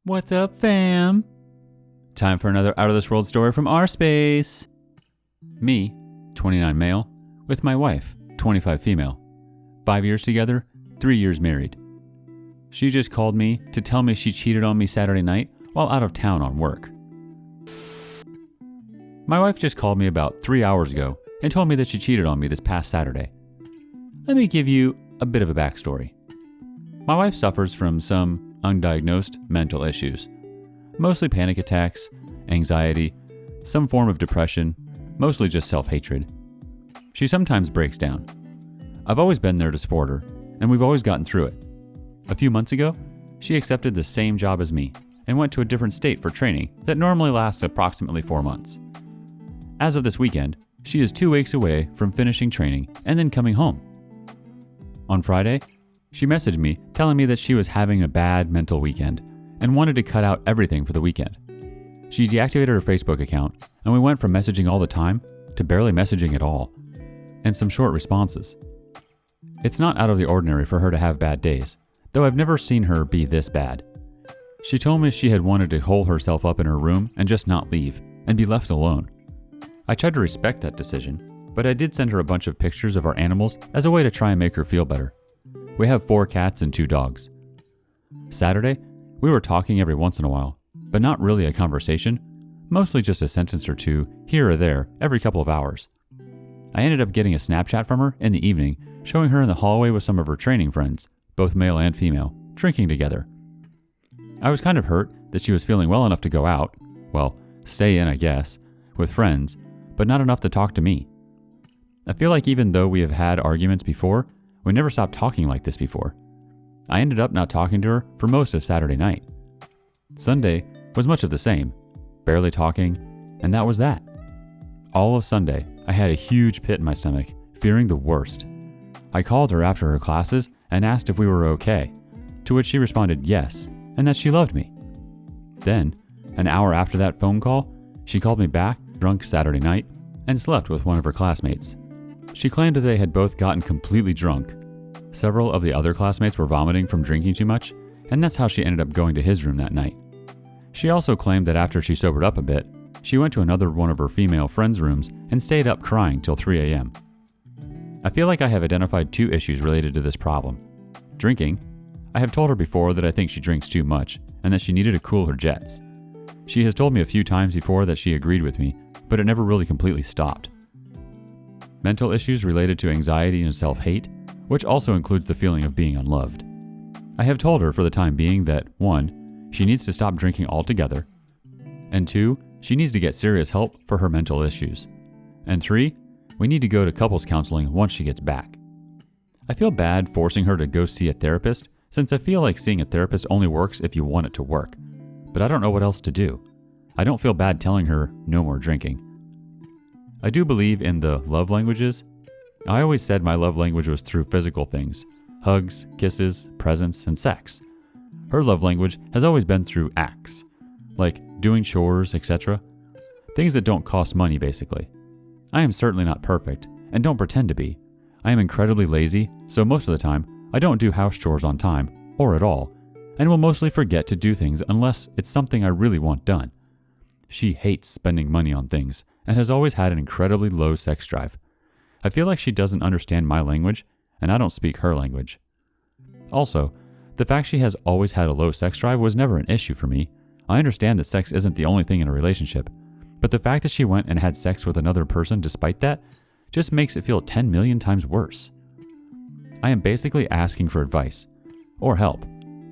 What's up, fam? Time for another out-of-this-world story from rSpace. Me, 29 male, with my wife, 25 female. 5 years together, 3 years married. She just called me to tell me she cheated on me Saturday night while out of town on work. My wife just called me about 3 hours ago and told me that she cheated on me this past Saturday. Let me give you a bit of a backstory. My wife suffers from some undiagnosed mental issues, mostly panic attacks, anxiety, some form of depression, mostly just self-hatred. She sometimes breaks down. I've always been there to support her, and we've always gotten through it. A few months ago, she accepted the same job as me and went to a different state for training that normally lasts approximately 4 months. As of this weekend, she is 2 weeks away from finishing training and then coming home. On Friday, she messaged me telling me that she was having a bad mental weekend and wanted to cut out everything for the weekend. She deactivated her Facebook account, and we went from messaging all the time to barely messaging at all, and some short responses. It's not out of the ordinary for her to have bad days, though I've never seen her be this bad. She told me she had wanted to hole herself up in her room and just not leave, and be left alone. I tried to respect that decision, but I did send her a bunch of pictures of our animals as a way to try and make her feel better. We have 4 cats and 2 dogs. Saturday, we were talking every once in a while, but not really a conversation, mostly just a sentence or two here or there every couple of hours. I ended up getting a Snapchat from her in the evening, showing her in the hallway with some of her training friends, both male and female, drinking together. I was kind of hurt that she was feeling well enough to go out, well, stay in I guess, with friends, but not enough to talk to me. I feel like even though we have had arguments before, we never stopped talking like this before. I ended up not talking to her for most of Saturday night. Sunday was much of the same, barely talking, and that was that. All of Sunday, I had a huge pit in my stomach, fearing the worst. I called her after her classes and asked if we were okay, to which she responded yes, and that she loved me. Then, an hour after that phone call, she called me back, drunk Saturday night, and slept with one of her classmates. She claimed that they had both gotten completely drunk. Several of the other classmates were vomiting from drinking too much, and that's how she ended up going to his room that night. She also claimed that after she sobered up a bit, she went to another one of her female friends' rooms and stayed up crying till 3 a.m. I feel like I have identified 2 issues related to this problem. Drinking. I have told her before that I think she drinks too much and that she needed to cool her jets. She has told me a few times before that she agreed with me, but it never really completely stopped. Mental issues related to anxiety and self-hate, which also includes the feeling of being unloved. I have told her for the time being that 1, she needs to stop drinking altogether, and 2, she needs to get serious help for her mental issues, and 3, we need to go to couples counseling once she gets back. I feel bad forcing her to go see a therapist, since I feel like seeing a therapist only works if you want it to work, but I don't know what else to do. I don't feel bad telling her no more drinking. I do believe in the love languages. I always said my love language was through physical things, hugs, kisses, presents, and sex. Her love language has always been through acts, like doing chores, etc. Things that don't cost money, basically. I am certainly not perfect, and don't pretend to be. I am incredibly lazy, so most of the time, I don't do house chores on time, or at all, and will mostly forget to do things unless it's something I really want done. She hates spending money on things, and has always had an incredibly low sex drive. I feel like she doesn't understand my language, and I don't speak her language. Also, the fact she has always had a low sex drive was never an issue for me. I understand that sex isn't the only thing in a relationship, but the fact that she went and had sex with another person despite that just makes it feel 10 million times worse. I am basically asking for advice, or help,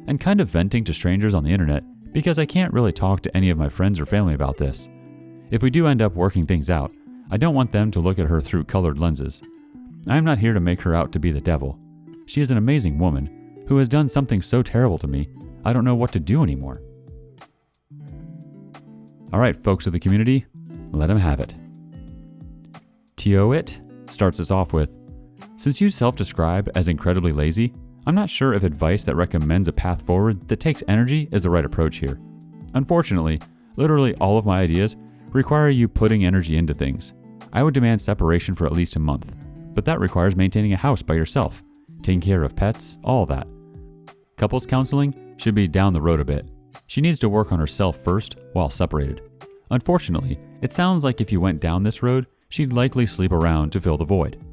and kind of venting to strangers on the internet because I can't really talk to any of my friends or family about this. If we do end up working things out, I don't want them to look at her through colored lenses. I am not here to make her out to be the devil. She is an amazing woman who has done something so terrible to me, I don't know what to do anymore. Alright, folks of the community, let him have it. Tio-it starts us off with, since you self-describe as incredibly lazy, I'm not sure if advice that recommends a path forward that takes energy is the right approach here. Unfortunately, literally all of my ideas require you putting energy into things. I would demand separation for at least a month, but that requires maintaining a house by yourself, taking care of pets, all that. Couples counseling should be down the road a bit. She needs to work on herself first while separated. Unfortunately, it sounds like if you went down this road, she'd likely sleep around to fill the void.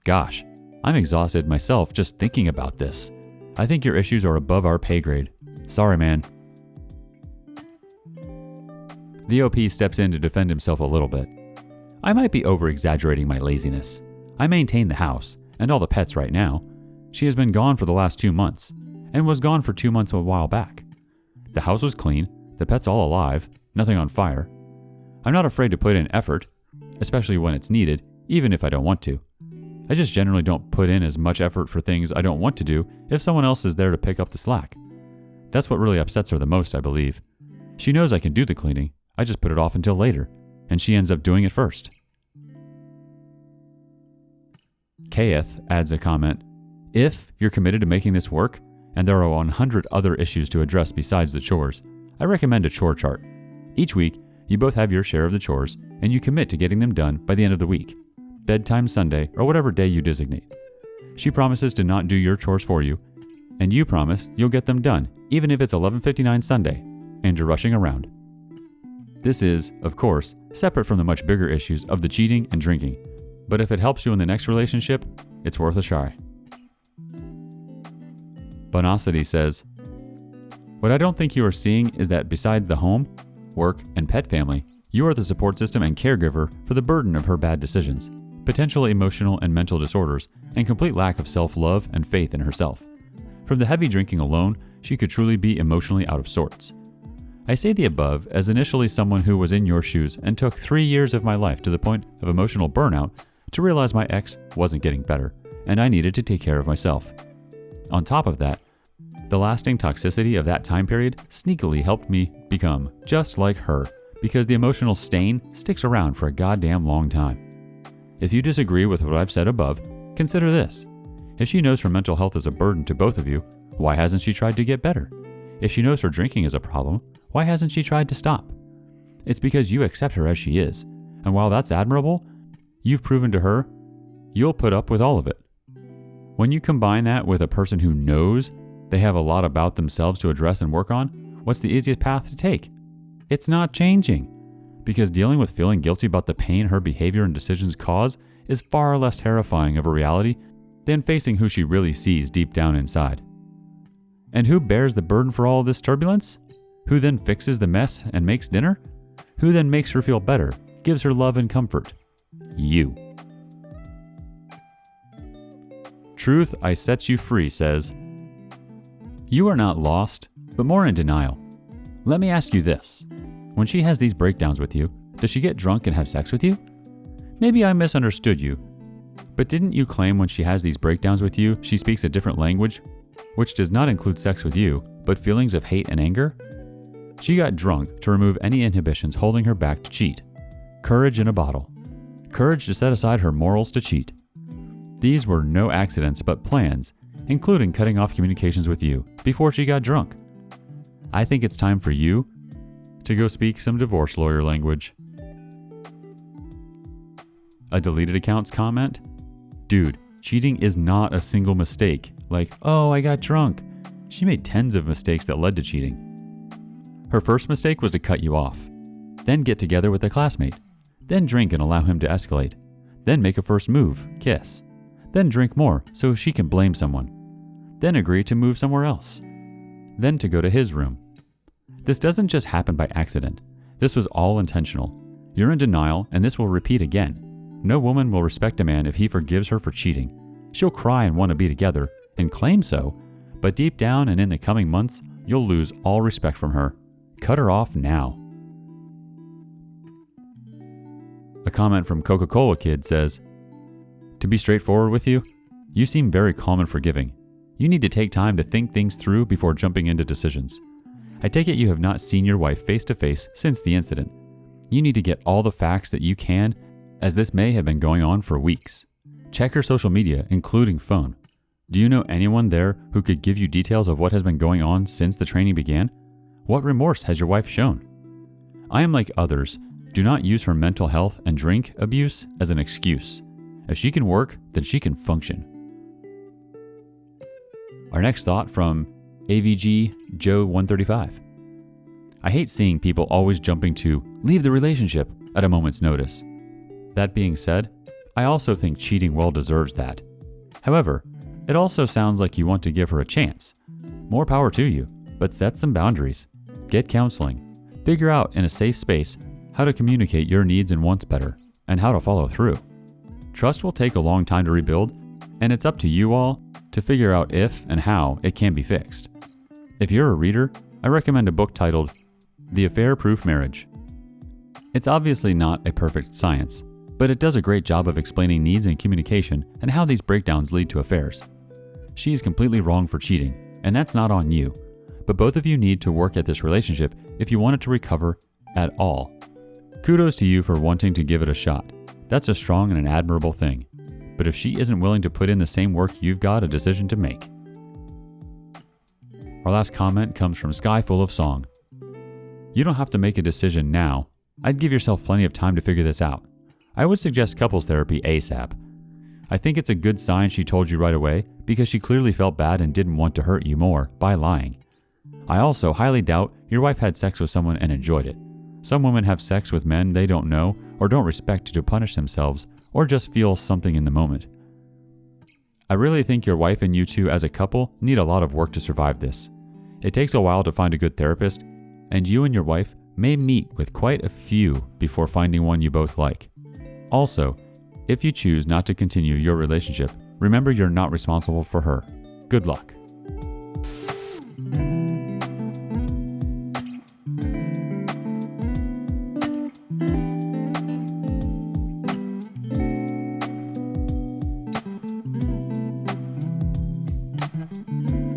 Gosh, I'm exhausted myself just thinking about this. I think your issues are above our pay grade. Sorry, man. The OP steps in to defend himself a little bit. I might be over-exaggerating my laziness. I maintain the house and all the pets right now. She has been gone for the last 2 months and was gone for 2 months a while back. The house was clean, the pets all alive, nothing on fire. I'm not afraid to put in effort, especially when it's needed, even if I don't want to. I just generally don't put in as much effort for things I don't want to do if someone else is there to pick up the slack. That's what really upsets her the most, I believe. She knows I can do the cleaning, I just put it off until later, and she ends up doing it first. Kayeth adds a comment, if you're committed to making this work, and there are 100 other issues to address besides the chores, I recommend a chore chart. Each week, you both have your share of the chores, and you commit to getting them done by the end of the week, bedtime Sunday, or whatever day you designate. She promises to not do your chores for you, and you promise you'll get them done, even if it's 11:59 Sunday, and you're rushing around. This is, of course, separate from the much bigger issues of the cheating and drinking, but if it helps you in the next relationship, it's worth a try. Bonosity says, what I don't think you are seeing is that besides the home, work, and pet family, you are the support system and caregiver for the burden of her bad decisions, potential emotional and mental disorders, and complete lack of self-love and faith in herself. From the heavy drinking alone, she could truly be emotionally out of sorts. I say the above as initially someone who was in your shoes and took 3 years of my life to the point of emotional burnout to realize my ex wasn't getting better, and I needed to take care of myself. On top of that, the lasting toxicity of that time period sneakily helped me become just like her, because the emotional stain sticks around for a goddamn long time. If you disagree with what I've said above, consider this. If she knows her mental health is a burden to both of you, why hasn't she tried to get better? If she knows her drinking is a problem, why hasn't she tried to stop? It's because you accept her as she is, and while that's admirable, you've proven to her you'll put up with all of it. When you combine that with a person who knows they have a lot about themselves to address and work on, what's the easiest path to take? It's not changing, because dealing with feeling guilty about the pain her behavior and decisions cause is far less terrifying of a reality than facing who she really sees deep down inside. And who bears the burden for all of this turbulence? Who then fixes the mess and makes dinner? Who then makes her feel better, gives her love and comfort? You. Truth I Sets You Free says, you are not lost, but more in denial. Let me ask you this. When she has these breakdowns with you, does she get drunk and have sex with you? Maybe I misunderstood you, but didn't you claim when she has these breakdowns with you, she speaks a different language, which does not include sex with you, but feelings of hate and anger? She got drunk to remove any inhibitions holding her back to cheat. Courage in a bottle. Courage to set aside her morals to cheat. These were no accidents but plans, including cutting off communications with you before she got drunk. I think it's time for you to go speak some divorce lawyer language. A deleted accounts comment? Dude, cheating is not a single mistake, like, oh, I got drunk. She made tens of mistakes that led to cheating. Her first mistake was to cut you off, then get together with a classmate, then drink and allow him to escalate, then make a first move, kiss, then drink more so she can blame someone, then agree to move somewhere else, then to go to his room. This doesn't just happen by accident. This was all intentional. You're in denial, and this will repeat again. No woman will respect a man if he forgives her for cheating. She'll cry and want to be together, and claim so, but deep down and in the coming months, you'll lose all respect from her. Cut her off now. A comment from Coca-Cola Kid says, to be straightforward with you, you seem very calm and forgiving. You need to take time to think things through before jumping into decisions. I take it you have not seen your wife face to face since the incident. You need to get all the facts that you can, as this may have been going on for weeks. Check her social media, including phone. Do you know anyone there who could give you details of what has been going on since the training began? What remorse has your wife shown? I am like others. Do not use her mental health and drink abuse as an excuse. If she can work, then she can function. Our next thought from AVG Joe 135. I hate seeing people always jumping to leave the relationship at a moment's notice. That being said, I also think cheating well deserves that. However, it also sounds like you want to give her a chance. More power to you, but set some boundaries. Get counseling. Figure out in a safe space how to communicate your needs and wants better, and how to follow through. Trust will take a long time to rebuild, and it's up to you all to figure out if and how it can be fixed. If you're a reader, I recommend a book titled The Affair-Proof Marriage. It's obviously not a perfect science, but it does a great job of explaining needs and communication and how these breakdowns lead to affairs. She's completely wrong for cheating, and that's not on you, but both of you need to work at this relationship if you want it to recover at all. Kudos to you for wanting to give it a shot. That's a strong and an admirable thing. But if she isn't willing to put in the same work, you've got a decision to make. Our last comment comes from Sky Full of Song. You don't have to make a decision now. I'd give yourself plenty of time to figure this out. I would suggest couples therapy ASAP. I think it's a good sign she told you right away because she clearly felt bad and didn't want to hurt you more by lying. I also highly doubt your wife had sex with someone and enjoyed it. Some women have sex with men they don't know or don't respect to punish themselves or just feel something in the moment. I really think your wife and you two as a couple need a lot of work to survive this. It takes a while to find a good therapist, and you and your wife may meet with quite a few before finding one you both like. Also, if you choose not to continue your relationship, remember you're not responsible for her. Good luck.